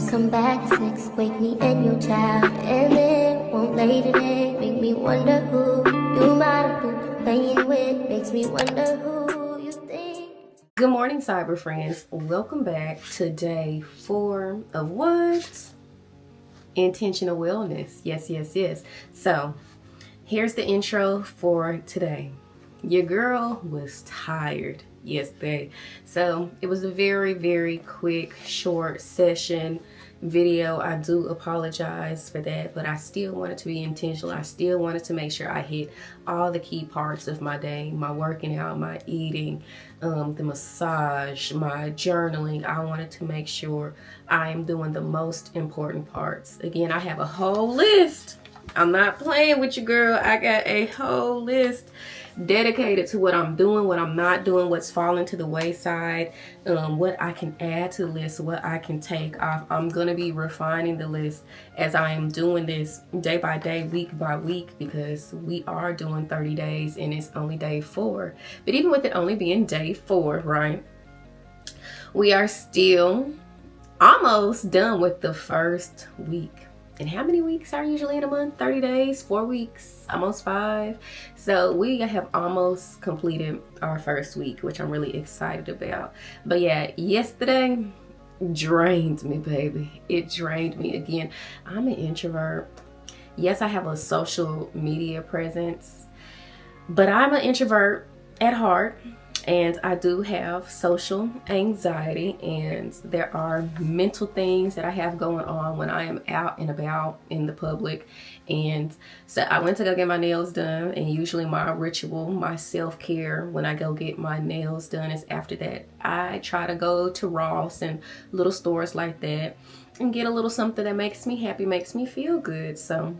Come back at 6, wake me and your child, and then won't lay today. Make me wonder who you might have been playing with. Makes me wonder who you think. Good morning, cyber friends. Welcome back to day 4 of what? Intentional wellness. Yes. So here's the intro for today. Your girl was tired yesterday, so it was a very quick, short session video. I do apologize for that, but I still wanted to be intentional. I still wanted to make sure I hit all the key parts of my day: my working out, my eating, the massage, my journaling. I wanted to make sure I am doing the most important parts. Again, I have a whole list. I'm not playing with you, girl. I got a whole list dedicated to what I'm doing, what I'm not doing, what's falling to the wayside, what I can add to the list, what I can take off. I'm going to be refining the list as I am doing this day by day, week by week, because we are doing 30 days and it's only day 4. But even with it only being day 4, right, we are still almost done with the first week. And how many weeks are usually in a month? 30 days, 4 weeks, almost 5. So we have almost completed our first week, which I'm really excited about. But yeah, yesterday drained me, baby. It drained me. Again, I'm an introvert. Yes, I have a social media presence, but I'm an introvert at heart. And I do have social anxiety, and there are mental things that I have going on when I am out and about in the public. And so I went to go get my nails done, and usually my ritual, my self-care when I go get my nails done is after that. I try to go to Ross and little stores like that and get a little something that makes me happy, makes me feel good. So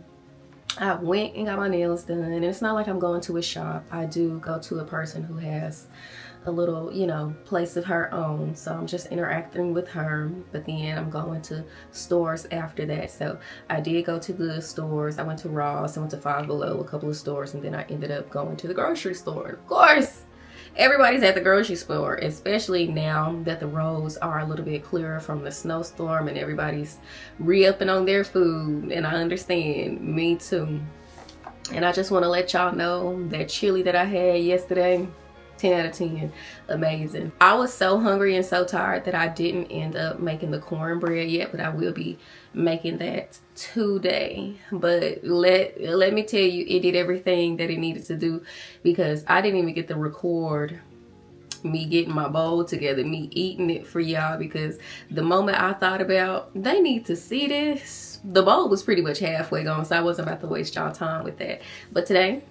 I went and got my nails done, and it's not like I'm going to a shop. I do go to a person who has a little, place of her own. So I'm just interacting with her, but then I'm going to stores after that. So I did go to the stores. I went to Ross, I went to Five Below, a couple of stores, and then I ended up going to the grocery store. Of course, everybody's at the grocery store, especially now that the roads are a little bit clearer from the snowstorm and everybody's re-upping on their food. And I understand, me too. And I just want to let y'all know that chili that I had yesterday, 10 out of 10, amazing. I was so hungry and so tired that I didn't end up making the cornbread yet, but I will be making that today. But let me tell you, it did everything that it needed to do, because I didn't even get to record me getting my bowl together, me eating it for y'all, because the moment I thought about they need to see this, the bowl was pretty much halfway gone, so I wasn't about to waste y'all time with that. But today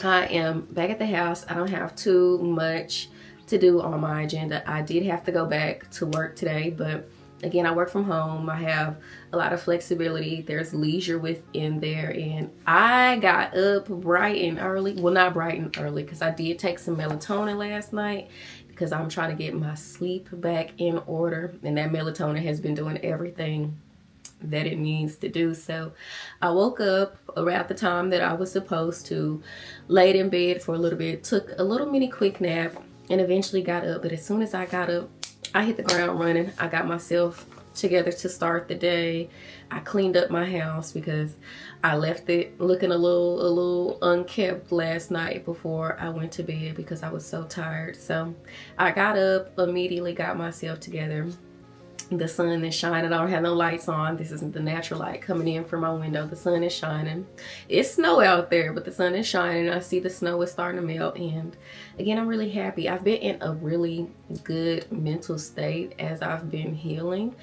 I am back at the house. I don't have too much to do on my agenda. I did have to go back to work today, but again, I work from home. I have a lot of flexibility. There's leisure within there, and I got up bright and early. Well, not bright and early, because I did take some melatonin last night because I'm trying to get my sleep back in order, and that melatonin has been doing everything that it needs to do. So I woke up around the time that I was supposed to, laid in bed for a little bit, took a little mini quick nap, and eventually got up. But as soon as I got up, I hit the ground running. I got myself together to start the day. I cleaned up my house because I left it looking a little unkept last night before I went to bed because I was so tired. So I got up, immediately got myself together. The sun is shining. I don't have no lights on. This isn't the natural light coming in from my window. The sun is shining. It's snow out there, but the sun is shining. I see the snow is starting to melt. And again, I'm really happy. I've been in a really good mental state as I've been healing.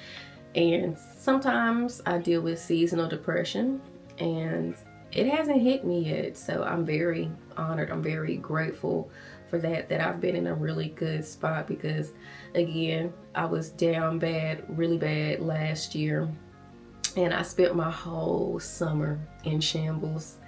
And sometimes I deal with seasonal depression, and it hasn't hit me yet. So I'm very honored. I'm very grateful for that I've been in a really good spot, because again, I was down bad, really bad last year, and I spent my whole summer in shambles.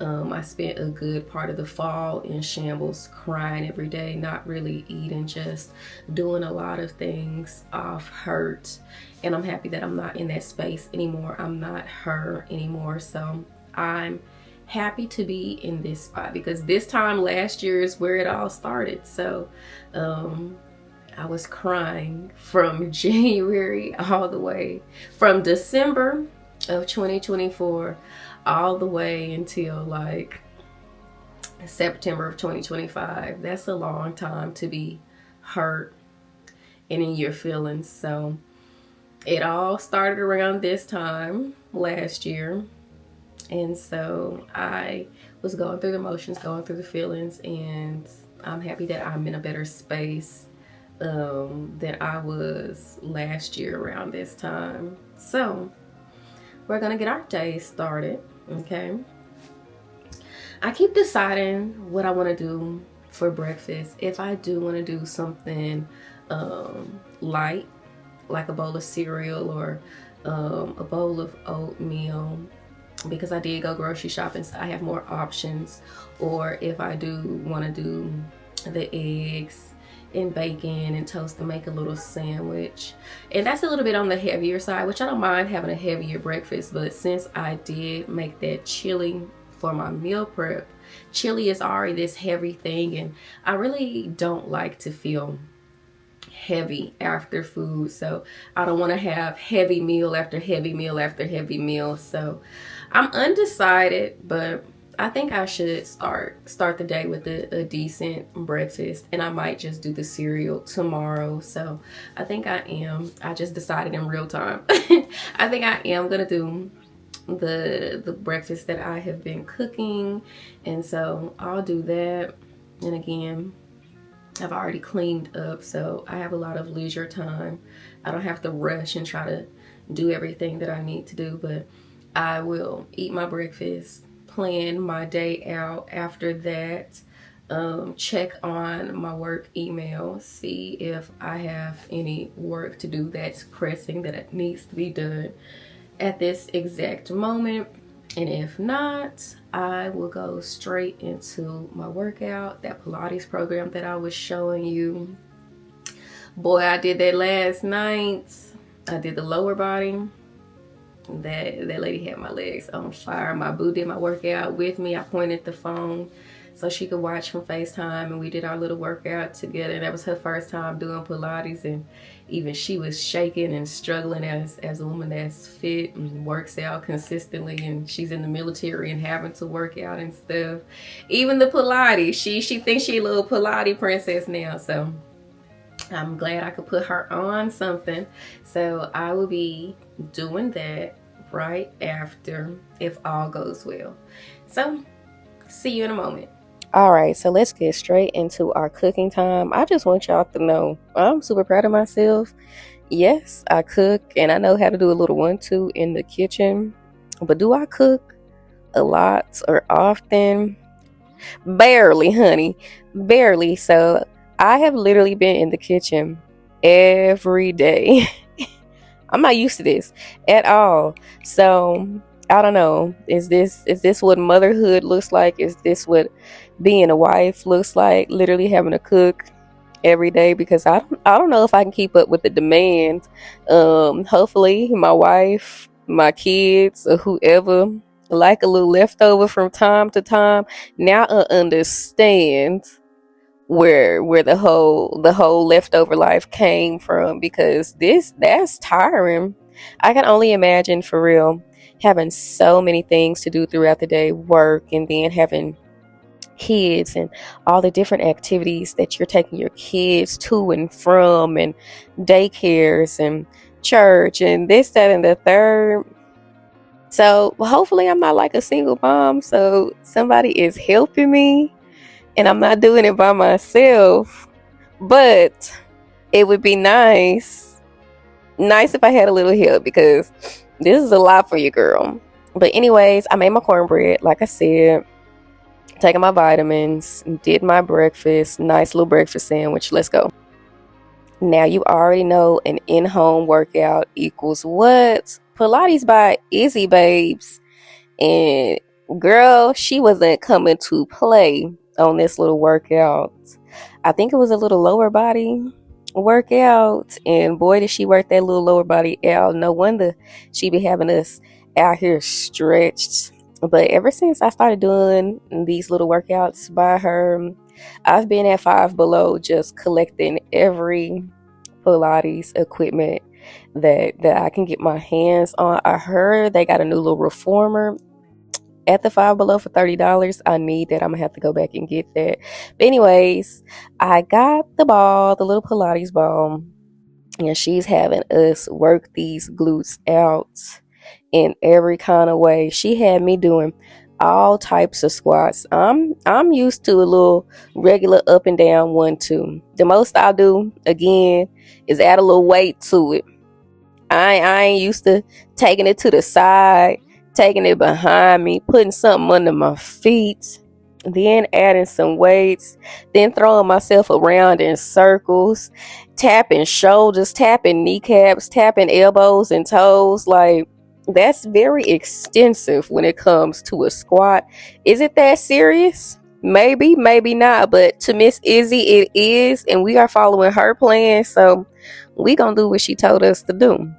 I spent a good part of the fall in shambles, crying every day, not really eating, just doing a lot of things off hurt. And I'm happy that I'm not in that space anymore. I'm not her anymore. So I'm happy to be in this spot, because this time last year is where it all started. So I was crying from January all the way, from December of 2024 all the way until like September of 2025. That's a long time to be hurt and in your feelings. So it all started around this time last year. And so I was going through the motions, going through the feelings, and I'm happy that I'm in a better space than I was last year around this time. So we're gonna get our day started, okay? I keep deciding what I want to do for breakfast. If I do want to do something light, like a bowl of cereal or a bowl of oatmeal, because I did go grocery shopping, so I have more options. Or if I do want to do the eggs and bacon and toast to make a little sandwich, and that's a little bit on the heavier side, which I don't mind having a heavier breakfast, but since I did make that chili for my meal prep, chili is already this heavy thing, and I really don't like to feel heavy after food, so I don't want to have heavy meal after heavy meal after heavy meal. So I'm undecided, but I think I should start the day with a decent breakfast, and I might just do the cereal tomorrow. So I think I just decided in real time. I think I am gonna do the breakfast that I have been cooking, and so I'll do that. And again, I've already cleaned up, so I have a lot of leisure time. I don't have to rush and try to do everything that I need to do, but I will eat my breakfast, plan my day out after that, check on my work email, see if I have any work to do that's pressing, that it needs to be done at this exact moment. And if not, I will go straight into my workout, that Pilates program that I was showing you. Boy, I did that last night. I did the lower body. That lady had my legs on fire. My boo did my workout with me. I pointed the phone so she could watch from FaceTime, and we did our little workout together. And that was her first time doing Pilates, and even she was shaking and struggling as a woman that's fit and works out consistently, and she's in the military and having to work out and stuff. Even the Pilates, she thinks she's a little Pilates princess now. So I'm glad I could put her on something. So I will be doing that right after, if all goes well. So see you in a moment. All right, so let's get straight into our cooking time. I just want y'all to know I'm super proud of myself. Yes, I cook, and I know how to do a little 1-2 in the kitchen. But do I cook a lot or often? Barely, honey. Barely. So I have literally been in the kitchen every day. I'm not used to this at all. So I don't know. Is this what motherhood looks like? Is this what being a wife looks like? Literally having to cook every day, because I don't know if I can keep up with the demand. Hopefully my wife, my kids, or whoever like a little leftover from time to time. Now I understand where the whole leftover life came from, because that's tiring. I can only imagine, for real, having so many things to do throughout the day, work, and then having kids and all the different activities that you're taking your kids to and from, and daycares and church and this, that, and the third. So hopefully I'm not like a single mom, so somebody is helping me and I'm not doing it by myself. But it would be nice if I had a little help, because this is a lot for you, girl. But anyways, I made my cornbread, like I said, taking my vitamins, did my breakfast, nice little breakfast sandwich. Let's go. Now you already know an in-home workout equals what? Pilates by Izzy Babes. And girl, she wasn't coming to play on this little workout. I think it was a little lower body workout, and boy did she work that little lower body out. No wonder she be having us out here stretched. But ever since I started doing these little workouts by her, I've been at Five Below just collecting every Pilates equipment that I can get my hands on. I heard they got a new little reformer at the Five Below for $30. I need that. I'm gonna have to go back and get that. But anyways, I got the ball, the little Pilates ball, and she's having us work these glutes out in every kind of way. She had me doing all types of squats. I'm used to a little regular up and down 1-2. The most I'll do again is add a little weight to it. I ain't used to taking it to the side, taking it behind me, putting something under my feet, then adding some weights, then throwing myself around in circles, tapping shoulders, tapping kneecaps, tapping elbows and toes. Like, that's very extensive when it comes to a squat. Is it that serious? Maybe, maybe not. But to Miss Izzy, it is, and we are following her plan. So we gonna do what she told us to do.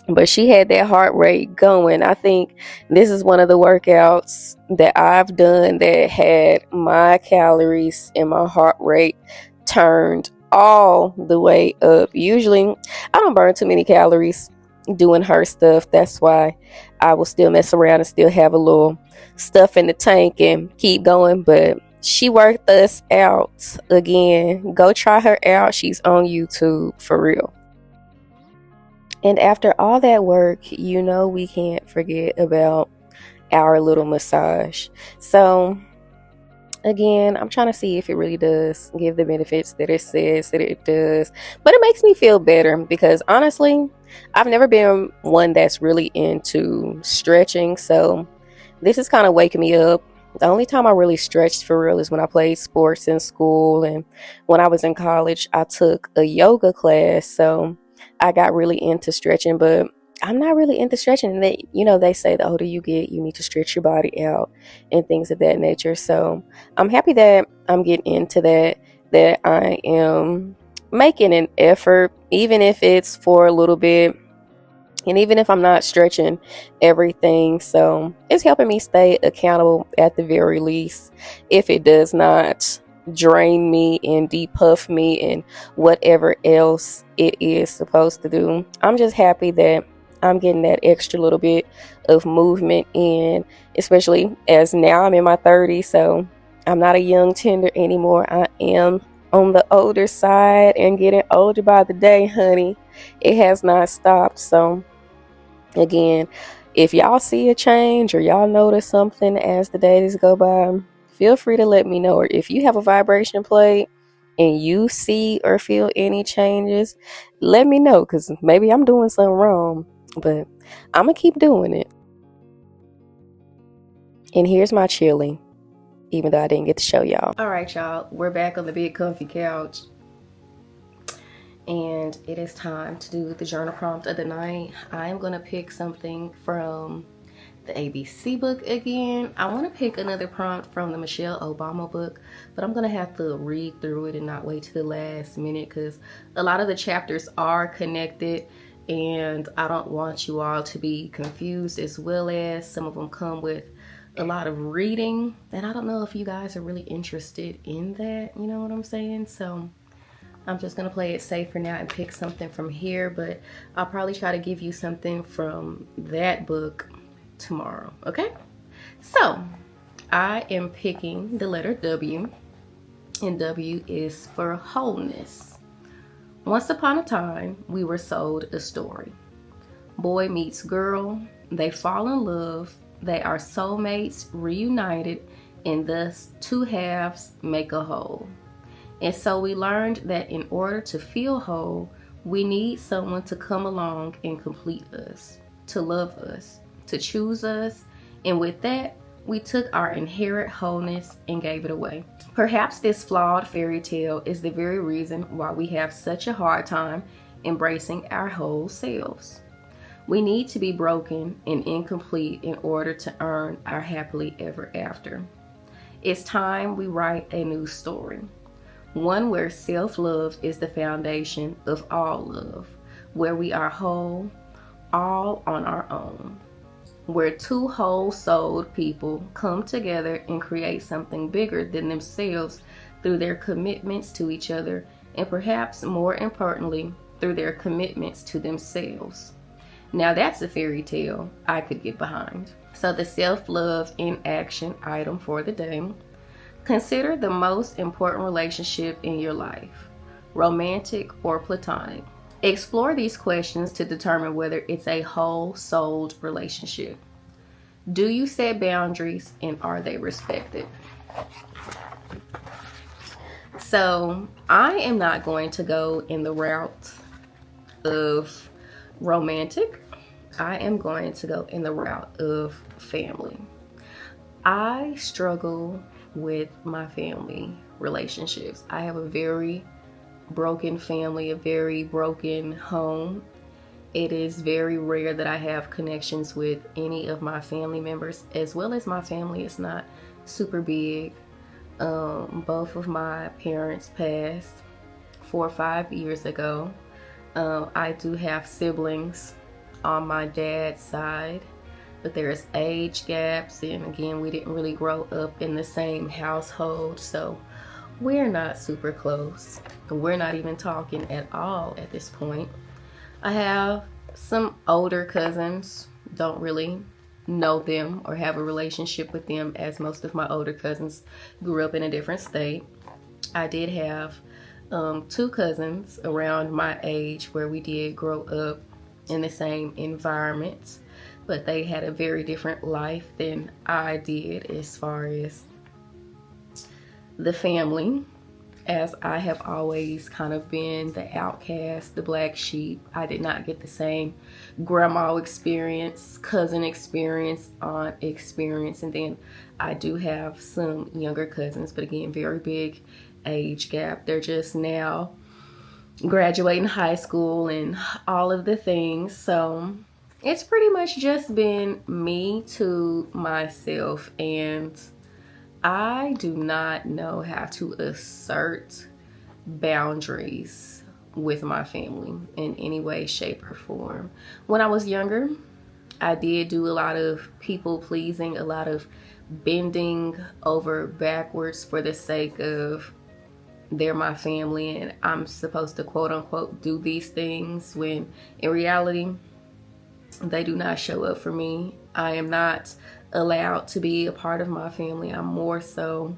But she had that heart rate going. I think this is one of the workouts that I've done that had my calories and my heart rate turned all the way up. Usually, I don't burn too many calories doing her stuff. That's why I will still mess around and still have a little stuff in the tank and keep going. But she worked us out again. Go try her out. She's on YouTube for real. And after all that work, we can't forget about our little massage. So again, I'm trying to see if it really does give the benefits that it says that it does. But it makes me feel better because honestly, I've never been one that's really into stretching. So this is kind of waking me up. The only time I really stretched for real is when I played sports in school. And when I was in college, I took a yoga class. So I got really into stretching, but I'm not really into stretching. And they say the older you get, you need to stretch your body out and things of that nature. So I'm happy that I'm getting into that I am making an effort, even if it's for a little bit. And even if I'm not stretching everything, so it's helping me stay accountable at the very least. If it does not drain me and depuff me and whatever else it is supposed to do, I'm just happy that I'm getting that extra little bit of movement in, especially as now I'm in my 30s, so I'm not a young tender anymore. I am on the older side and getting older by the day, honey. It has not stopped. So again, if y'all see a change or y'all notice something as the days go by, feel free to let me know. Or if you have a vibration plate and you see or feel any changes, let me know, because maybe I'm doing something wrong, but I'm gonna keep doing it. And here's my chili, even though I didn't get to show y'all. All right, y'all, we're back on the big comfy couch. And it is time to do the journal prompt of the night. I am going to pick something from the ABC book again. I want to pick another prompt from the Michelle Obama book, but I'm going to have to read through it and not wait to the last minute because a lot of the chapters are connected and I don't want you all to be confused, as well as some of them come with a lot of reading. And I don't know if you guys are really interested in that, you know what I'm saying? So I'm just going to play it safe for now and pick something from here, but I'll probably try to give you something from that book tomorrow, okay? So, I am picking the letter W, and W is for wholeness. Once upon a time, we were sold a story. Boy meets girl, they fall in love, they are soulmates reunited, and thus two halves make a whole. And so we learned that in order to feel whole, we need someone to come along and complete us, to love us, to choose us. And with that, we took our inherent wholeness and gave it away. Perhaps this flawed fairy tale is the very reason why we have such a hard time embracing our whole selves. We need to be broken and incomplete in order to earn our happily ever after. It's time we write a new story. One where self-love is the foundation of all love, where we are whole, all on our own, where two whole-souled people come together and create something bigger than themselves through their commitments to each other, and perhaps more importantly, through their commitments to themselves. Now that's a fairy tale I could get behind. So the self-love in action item for the day. Consider the most important relationship in your life, romantic or platonic. Explore these questions to determine whether it's a whole-souled relationship. Do you set boundaries and are they respected? So I am not going to go in the route of romantic. I am going to go in the route of family. I struggle with my family relationships. I have a very broken family, a very broken home. It is very rare that I have connections with any of my family members, as well as my family is not super big. Both of my parents passed 4 or 5 years ago. I do have siblings on my dad's side, but there's age gaps, and again, we didn't really grow up in the same household, so we're not super close. We're not even talking at all at this point. I have some older cousins, don't really know them or have a relationship with them, as most of my older cousins grew up in a different state. I did have 2 cousins around my age where we did grow up in the same environment, but they had a very different life than I did as far as the family, as I have always kind of been the outcast, the black sheep. I did not get the same grandma experience, cousin experience, aunt experience, and then I do have some younger cousins, but again, very big age gap. They're just now graduating high school and all of the things, so it's pretty much just been me to myself, and I do not know how to assert boundaries with my family in any way, shape, or form. When I was younger, I did do a lot of people pleasing, a lot of bending over backwards for the sake of they're my family and I'm supposed to quote unquote do these things, when in reality they do not show up for me. I am not allowed to be a part of my family. I'm more so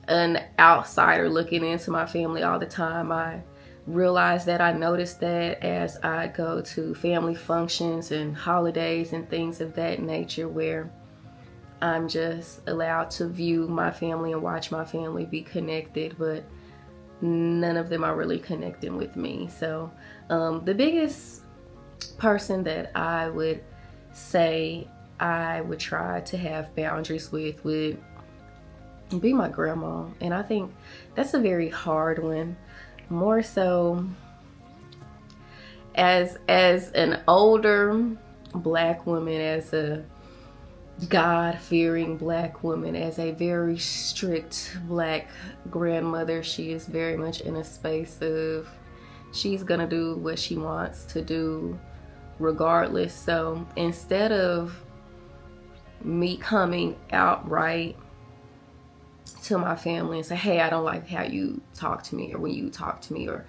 an outsider looking into my family all the time. I realize that, I notice that as I go to family functions and holidays and things of that nature, where I'm just allowed to view my family and watch my family be connected, but none of them are really connecting with me. So the biggest person that I would say I would try to have boundaries with would be my grandma. And I think that's a very hard one, more so as an older black woman, as a God-fearing black woman, as a very strict black grandmother. She is very much in a space of she's gonna do what she wants to do regardless. So instead of me coming outright to my family and say, hey, I don't like how you talk to me, or when you talk to me, or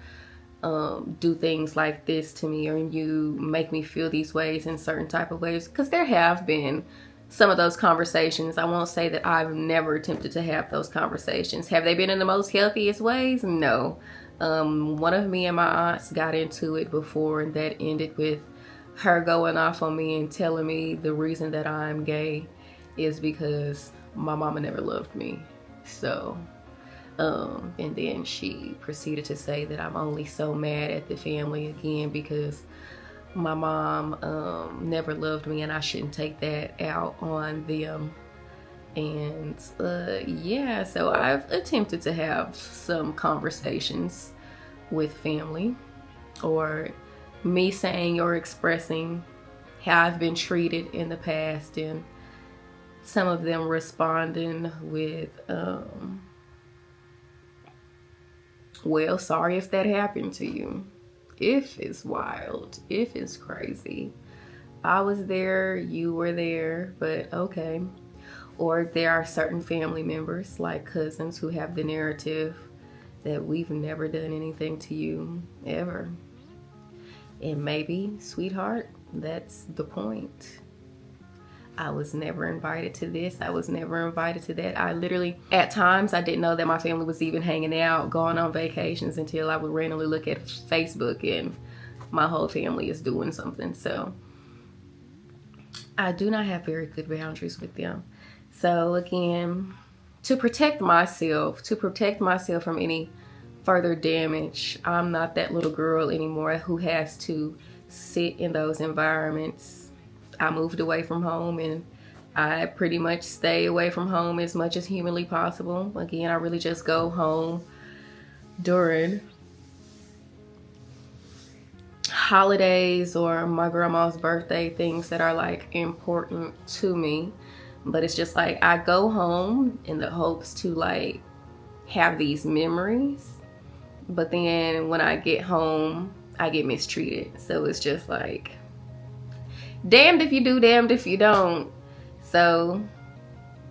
do things like this to me, or you make me feel these ways in certain type of ways, because there have been some of those conversations. I won't say that I've never attempted to have those conversations. Have they been in the most healthiest ways? No. One of me and my aunts got into it before, and that ended with her going off on me and telling me the reason that I'm gay is because my mama never loved me. So, and then she proceeded to say that I'm only so mad at the family again because my mom never loved me and I shouldn't take that out on them. And yeah, so I've attempted to have some conversations with family, or me saying or expressing how I've been treated in the past, and some of them responding with well, sorry if that happened to you. If it's wild, if it's crazy. I was there, you were there, but okay. Or there are certain family members, like cousins, who have the narrative that we've never done anything to you ever. And maybe, sweetheart, that's the point. I was never invited to this. I was never invited to that. I literally, at times, I didn't know that my family was even hanging out, going on vacations, until I would randomly look at Facebook and my whole family is doing something. So I do not have very good boundaries with them. So again, to protect myself from any further damage, I'm not that little girl anymore who has to sit in those environments. I moved away from home, and I pretty much stay away from home as much as humanly possible. Again, I really just go home during holidays or my grandma's birthday, things that are like important to me. But it's just like I go home in the hopes to like have these memories, but then when I get home I get mistreated. So it's just like damned if you do, damned if you don't. So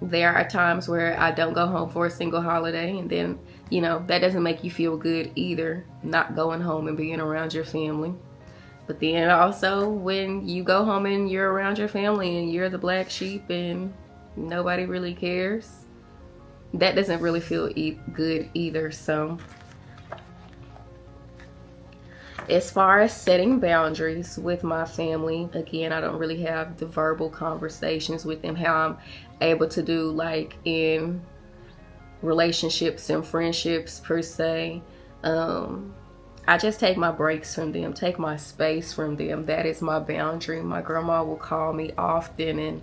there are times where I don't go home for a single holiday, and then, you know, that doesn't make you feel good either, not going home and being around your family. But then also when you go home and you're around your family and you're the black sheep and nobody really cares, that doesn't really feel good either. So as far as setting boundaries with my family, again, I don't really have the verbal conversations with them how I'm able to do like in relationships and friendships per se. I just take my breaks from them, take my space from them. That is my boundary. My grandma will call me often and,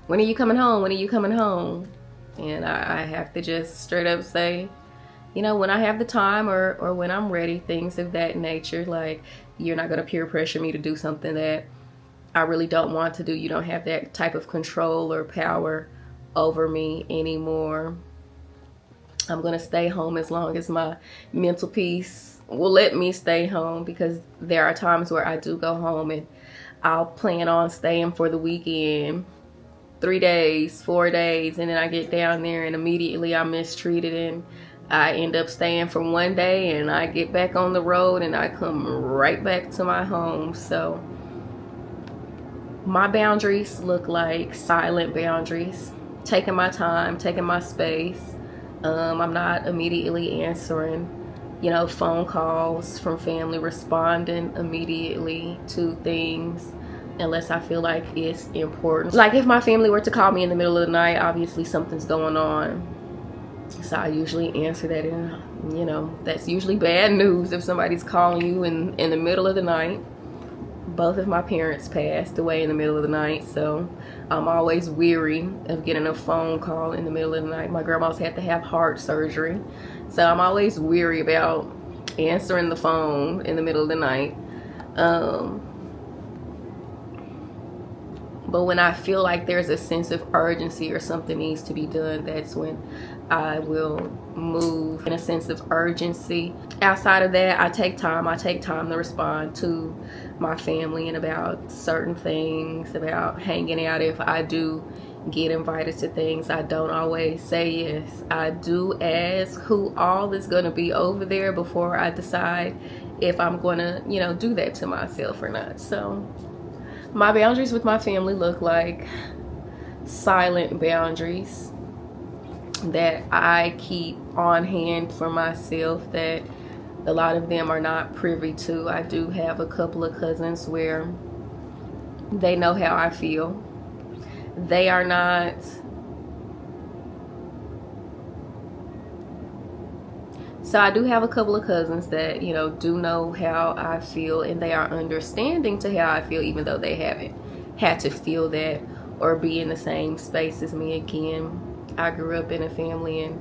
when are you coming home? When are you coming home? And I have to just straight up say, you know, when I have the time or when I'm ready, things of that nature. Like, you're not going to peer pressure me to do something that I really don't want to do. You don't have that type of control or power over me anymore. I'm going to stay home as long as my mental peace will let me stay home, because there are times where I do go home and I'll plan on staying for the weekend, 3 days, 4 days, and then I get down there and immediately I'm mistreated and I end up staying for 1 day and I get back on the road and I come right back to my home. So my boundaries look like silent boundaries, taking my time, taking my space. I'm not immediately answering, you know, phone calls from family, responding immediately to things unless I feel like it's important. Like if my family were to call me in the middle of the night, obviously something's going on. So I usually answer that, and you know, that's usually bad news if somebody's calling you in the middle of the night. Both of my parents passed away in the middle of the night, so I'm always weary of getting a phone call in the middle of the night. My grandma's had to have heart surgery, so I'm always weary about answering the phone in the middle of the night. But when I feel like there's a sense of urgency or something needs to be done, that's when I will move in a sense of urgency. Outside of that, I take time to respond to my family and about certain things, about hanging out. If I do get invited to things, I don't always say yes. I do ask who all is going to be over there before I decide if I'm going to, you know, do that to myself or not. So my boundaries with my family look like silent boundaries that I keep on hand for myself, that a lot of them are not privy to. I do have a couple of cousins where they know how I feel. They are not So I do have a couple of cousins that, you know, do know how I feel, and they are understanding to how I feel, even though they haven't had to feel that or be in the same space as me. Again, I grew up in a family and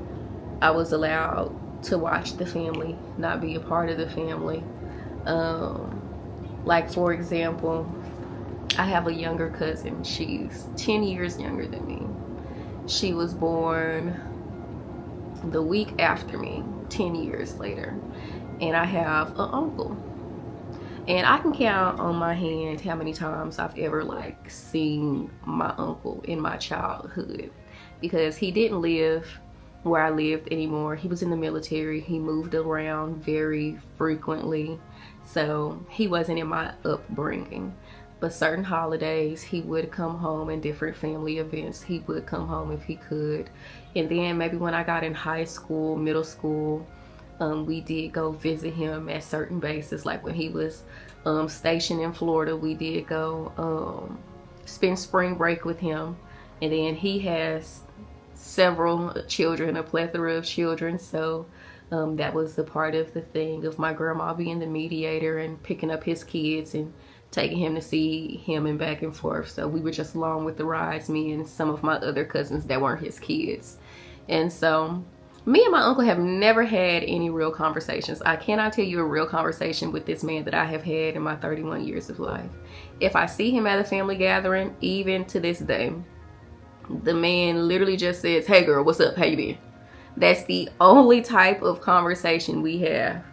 I was allowed to watch the family, not be a part of the family. Like for example, I have a younger cousin. She's 10 years younger than me. She was born the week after me, 10 years later. And I have an uncle. And I can count on my hand how many times I've ever like seen my uncle in my childhood. because he didn't live where I lived anymore. He was in the military. He moved around very frequently, so he wasn't in my upbringing. But certain holidays, he would come home, and different family events, he would come home if he could. And then maybe when I got in high school, middle school, we did go visit him at certain bases. Like when he was stationed in Florida, we did go spend spring break with him. And then he has several children, a plethora of children, so that was the part of the thing of my grandma being the mediator and picking up his kids and taking him to see him and back and forth. So we were just along with the rides, me and some of my other cousins that weren't his kids. And so me and my uncle have never had any real conversations. I cannot tell you a real conversation with this man that I have had in my 31 years of life. If I see him at a family gathering, even to this day, the man literally just says, "Hey girl, what's up? How you been?" That's the only type of conversation we have.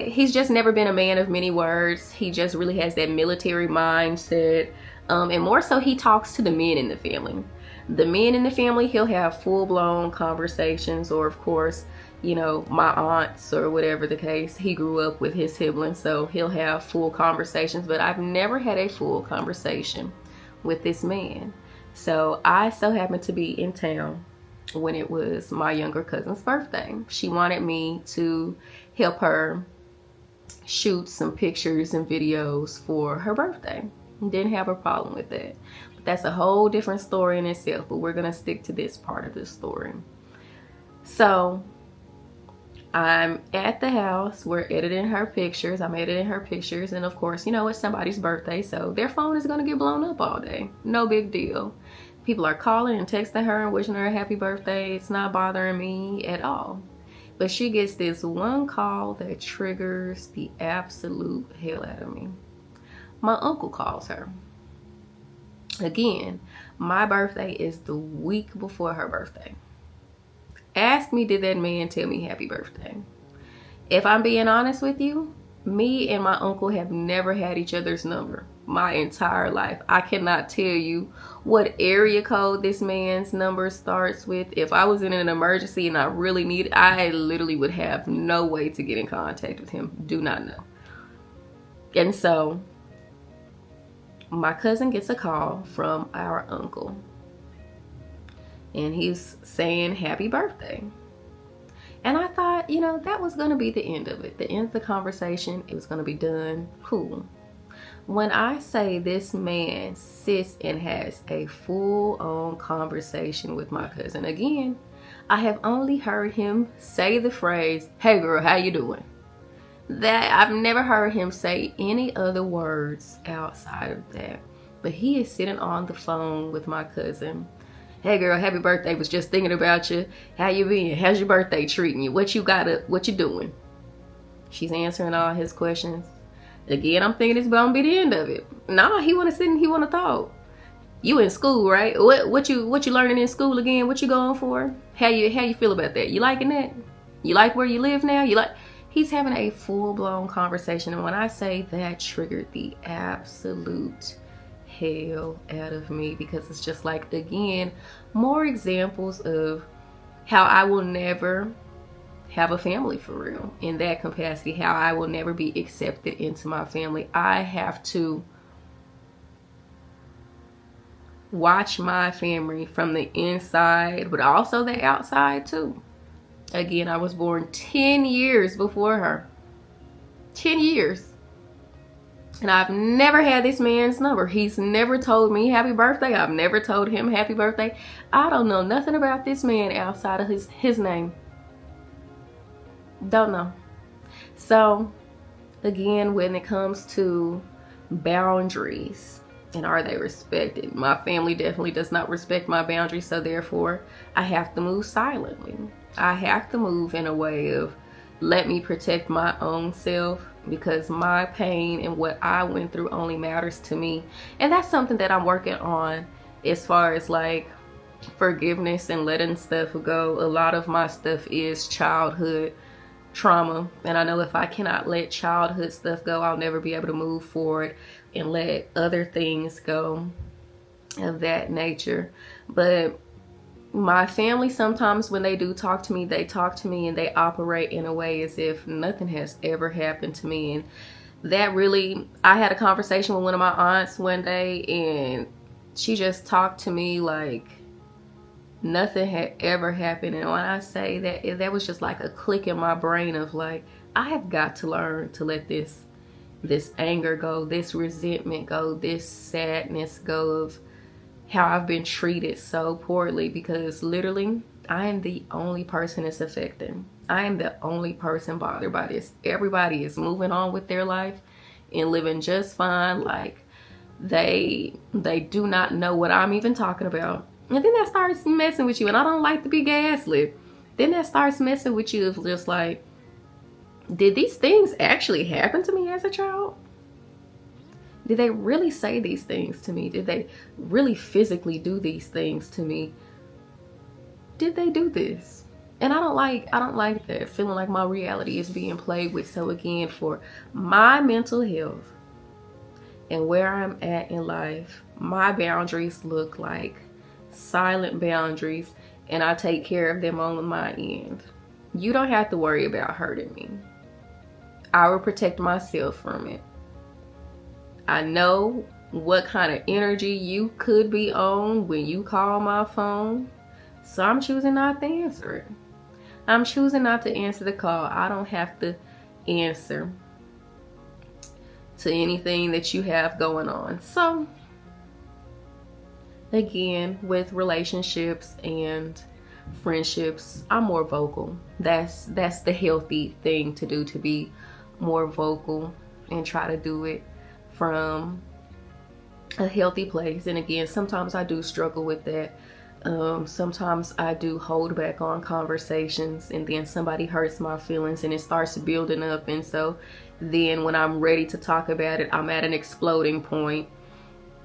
He's just never been a man of many words. He just really has that military mindset. And more so, he talks to the men in the family. The men in the family, he'll have full-blown conversations, or of course, you know, my aunts or whatever the case. He grew up with his siblings, so he'll have full conversations, but I've never had a full conversation with this man. So I so happened to be in town when it was my younger cousin's birthday. She wanted me to help her shoot some pictures and videos for her birthday. Didn't have a problem with that. But that's a whole different story in itself, but we're gonna stick to this part of the story. So I'm at the house, we're editing her pictures, I'm editing her pictures, and of course, you know, it's somebody's birthday, so their phone is gonna get blown up all day. No big deal. People are calling and texting her and wishing her a happy birthday. It's not bothering me at all. But she gets this one call that triggers the absolute hell out of me. My uncle calls her. Again, my birthday is the week before her birthday. Ask me, did that man tell me happy birthday? If I'm being honest with you, me and my uncle have never had each other's number my entire life. I cannot tell you what area code this man's number starts with. If I was in an emergency and I really needed, I literally would have no way to get in contact with him. Do not know. And so my cousin gets a call from our uncle, and he's saying happy birthday. And I thought, you know, that was going to be the end of it. The end of the conversation. It was going to be done. Cool. When I say this man sits and has a full-on conversation with my cousin, again, I have only heard him say the phrase, "Hey girl, how you doing?" That I've never heard him say any other words outside of that. But he is sitting on the phone with my cousin. "Hey girl, happy birthday. Was just thinking about you. How you been? How's your birthday treating you? What you got up? What you doing?" She's answering all his questions. Again, I'm thinking it's gonna be the end of it. Nah, he wanna sit and he wanna talk. You in school, right? What you learning in school again? What you going for? How you feel about that? You liking that? You like where you live now? He's having a full-blown conversation, and when I say that triggered the absolute hell out of me, because it's just like, again, more examples of how I will never have a family for real in that capacity, how I will never be accepted into my family. I have to watch my family from the inside, but also the outside too. Again, I was born 10 years before her. 10 years. And I've never had this man's number. He's never told me happy birthday. I've never told him happy birthday. I don't know nothing about this man outside of his name. Don't know. So, again, when it comes to boundaries and are they respected, my family definitely does not respect my boundaries, so therefore I have to move silently. I have to move in a way of let me protect my own self, because my pain and what I went through only matters to me. And that's something that I'm working on as far as like forgiveness and letting stuff go. A lot of my stuff is childhood trauma, and I know if I cannot let childhood stuff go, I'll never be able to move forward and let other things go of that nature. But My family, sometimes when they do talk to me, they talk to me and they operate in a way as if nothing has ever happened to me. And that really, I had a conversation with one of my aunts one day, and she just talked to me like nothing had ever happened. And when I say that, that was just like a click in my brain of like, I have got to learn to let this anger go, this resentment go, this sadness go of how I've been treated so poorly, because literally I am the only person it's affecting. I am the only person bothered by this. Everybody is moving on with their life and living just fine. Like they do not know what I'm even talking about. And then that starts messing with you, and I don't like to be gaslit. Then that starts messing with you. It's just like, did these things actually happen to me as a child? Did they really say these things to me? Did they really physically do these things to me? Did they do this? And I don't like that, feeling like my reality is being played with. So again, for my mental health and where I'm at in life, my boundaries look like silent boundaries, and I take care of them on my end. You don't have to worry about hurting me. I will protect myself from it. I know what kind of energy you could be on when you call my phone, so I'm choosing not to answer it. I'm choosing not to answer the call. I don't have to answer to anything that you have going on. So again, with relationships and friendships, I'm more vocal. That's the healthy thing to do, to be more vocal and try to do it from a healthy place. And again, sometimes I do struggle with that. Sometimes I do hold back on conversations, and then somebody hurts my feelings and it starts building up, and so then when I'm ready to talk about it, I'm at an exploding point,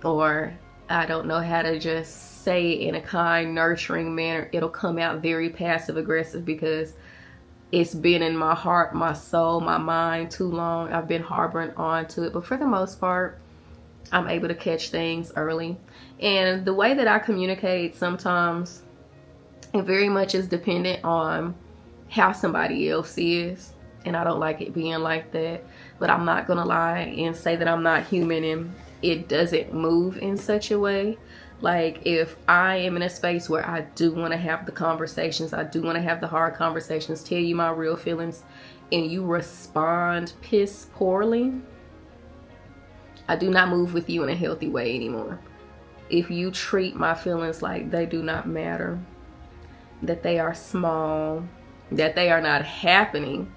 or I don't know how to just say it in a kind, nurturing manner. It'll come out very passive aggressive because it's been in my heart, my soul, my mind too long. I've been harboring on to it. But for the most part, I'm able to catch things early. And the way that I communicate sometimes, it very much is dependent on how somebody else is. And I don't like it being like that. But I'm not going to lie and say that I'm not human and it doesn't move in such a way. Like if I am in a space where I do want to have the conversations, I do want to have the hard conversations, tell you my real feelings, and you respond piss poorly, I do not move with you in a healthy way anymore. If you treat my feelings like they do not matter, that they are small, that they are not happening,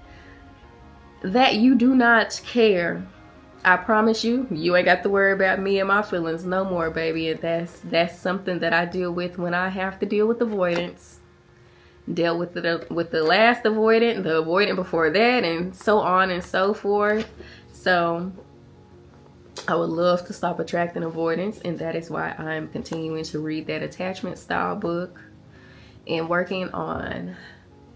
that you do not care, I promise you, you ain't got to worry about me and my feelings no more, baby. And that's something that I deal with when I have to deal with avoidance. Dealt with the last avoidant, the avoidant before that, and so on and so forth. So I would love to stop attracting avoidance, and that is why I'm continuing to read that attachment style book and working on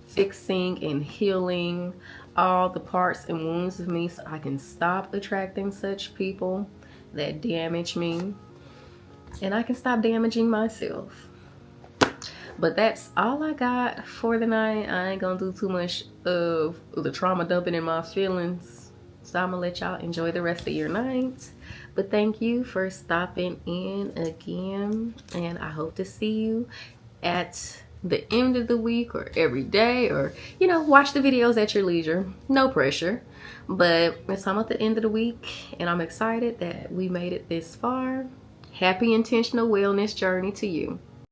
fixing and healing all the parts and wounds of me so I can stop attracting such people that damage me, and I can stop damaging myself. But that's all I got for the night. I ain't gonna do too much of the trauma dumping in my feelings, so I'm gonna let y'all enjoy the rest of your night. But thank you for stopping in again, and I hope to see you at the end of the week or every day, or watch the videos at your leisure. No pressure. But it's almost the end of the week, and I'm excited that we made it this far. Happy intentional wellness journey to you.